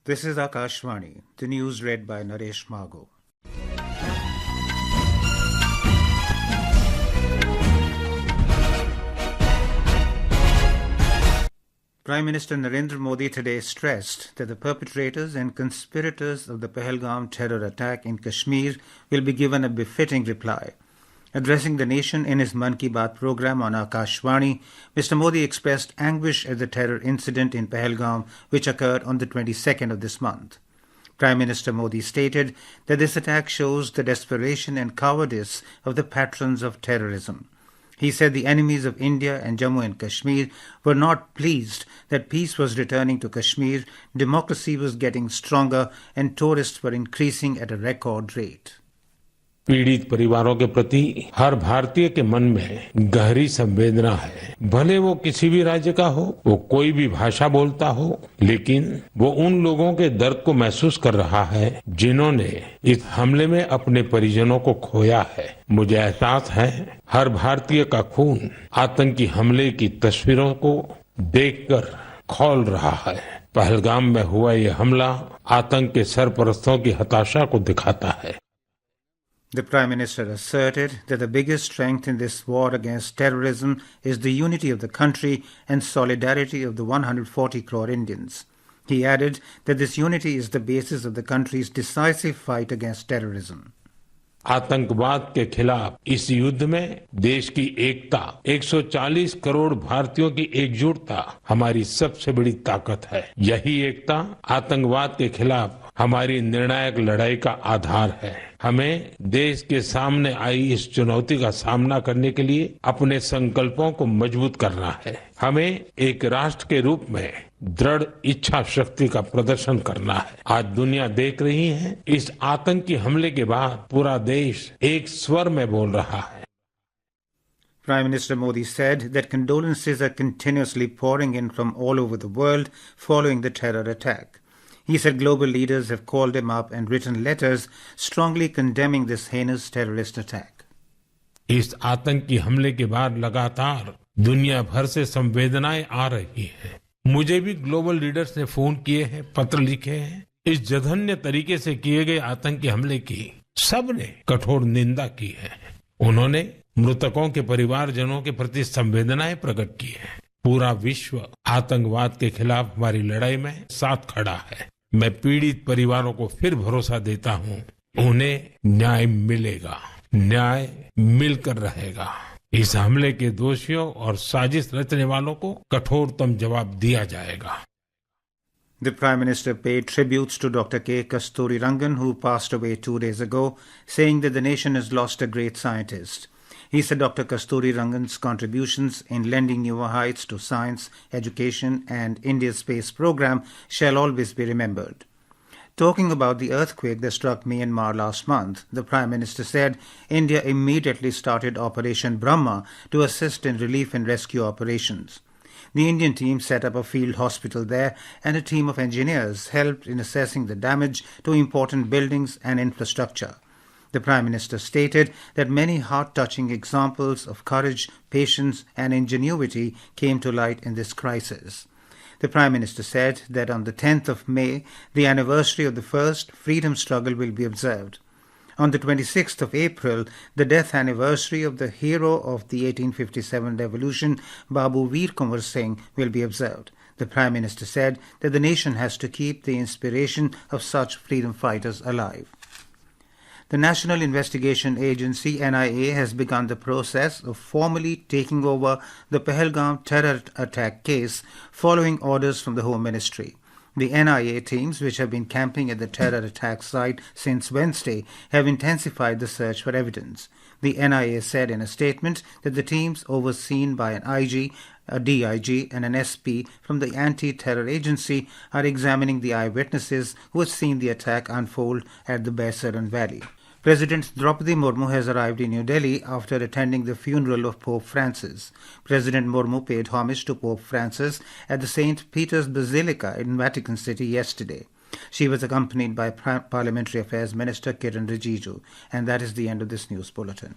This is Akashvani, the news read by Naresh Mago. Prime Minister Narendra Modi today stressed that the perpetrators and conspirators of the Pahalgam terror attack in Kashmir will be given a befitting reply. Addressing the nation in his Mann Ki Baat program on Akashvani, Mr. Modi expressed anguish at the terror incident in Pahalgam which occurred on the 22nd of this month. Prime Minister Modi stated that this attack shows the desperation and cowardice of the patrons of terrorism. He said the enemies of India and Jammu and Kashmir were not pleased that peace was returning to Kashmir, democracy was getting stronger, and tourists were increasing at a record rate. पीड़ित परिवारों के प्रति हर भारतीय के मन में गहरी संवेदना है। भले वो किसी भी राज्य का हो, वो कोई भी भाषा बोलता हो, लेकिन वो उन लोगों के दर्द को महसूस कर रहा है जिन्होंने इस हमले में अपने परिजनों को खोया है। मुझे एहसास है हर भारतीय का खून आतंकी हमले की तस्वीरों को देखकर खौल रहा है। पहलगाम में हुआ ये हमला आतंक के सरपरस्तों की हताशा को दिखाता है। The Prime Minister asserted that the biggest strength in this war against terrorism is the unity of the country and solidarity of the 140 crore Indians. He added that this unity is the basis of the country's decisive fight against terrorism. आतंकवाद के खिलाफ इस युद्ध में देश की एकता, 140 करोड़ भारतीयों की एकजुटता हमारी सबसे बड़ी ताकत है। यही एकता आतंकवाद के खिलाफ हमारी निर्णायक लड़ाई का आधार है। हमें देश के सामने आई इस चुनौती का सामना करने के लिए अपने संकल्पों को मजबूत करना है। हमें एक राष्ट्र के रूप में दृढ़ इच्छा शक्ति का प्रदर्शन करना है। आज दुनिया देख रही है, इस आतंकी हमले के बाद पूरा देश एक स्वर में बोल रहा है। Prime Minister Modi said that condolences are continuously pouring in from all over the world following the terror attack. He said global leaders have called him up and written letters strongly condemning this heinous terrorist attack. इस आतंकी हमले के बाद लगातार दुनिया भर से संवेदनाएं आ रही हैं। मुझे भी ग्लोबल लीडर्स ने फोन किए हैं, पत्र लिखे हैं। इस जघन्य तरीके से किए गए आतंकी हमले की सबने कठोर निंदा की है। उन्होंने मृतकों के परिवारजनों के प्रति संवेदनाएं प्रकट की है। पूरा विश्व आतंकवाद के खिलाफ हमारी लड़ाई में साथ खड़ा है। मैं पीड़ित परिवारों को फिर भरोसा देता हूं, उन्हें न्याय मिलेगा, न्याय मिलकर रहेगा। इस हमले के दोषियों और साजिश रचने वालों को कठोरतम जवाब दिया जाएगा। The Prime Minister paid tributes to Dr. K. Kasturirangan, who passed away 2 days ago, saying that the nation has lost a great scientist. He said Dr. Kasturirangan's contributions in lending new heights to science, education and India's space program shall always be remembered. Talking about the earthquake that struck Myanmar last month, the Prime Minister said India immediately started Operation Brahma to assist in relief and rescue operations. The Indian team set up a field hospital there and a team of engineers helped in assessing the damage to important buildings and infrastructure. The Prime Minister stated that many heart-touching examples of courage, patience and ingenuity came to light in this crisis. The Prime Minister said that on the 10th of May, the anniversary of the first freedom struggle will be observed. On the 26th of April, the death anniversary of the hero of the 1857 revolution, Babu Veer Kunwar Singh, will be observed. The Prime Minister said that the nation has to keep the inspiration of such freedom fighters alive. The National Investigation Agency, NIA, has begun the process of formally taking over the Pahalgam terror attack case following orders from the Home Ministry. The NIA teams, which have been camping at the terror attack site since Wednesday, have intensified the search for evidence. The NIA said in a statement that the teams, overseen by an IG, a DIG and an SP from the anti-terror agency, are examining the eyewitnesses who have seen the attack unfold at the Baisaran Valley. President Draupadi Murmu has arrived in New Delhi after attending the funeral of Pope Francis. President Murmu paid homage to Pope Francis at the St. Peter's Basilica in Vatican City yesterday. She was accompanied by Parliamentary Affairs Minister Kiran Rijiju. And that is the end of this news bulletin.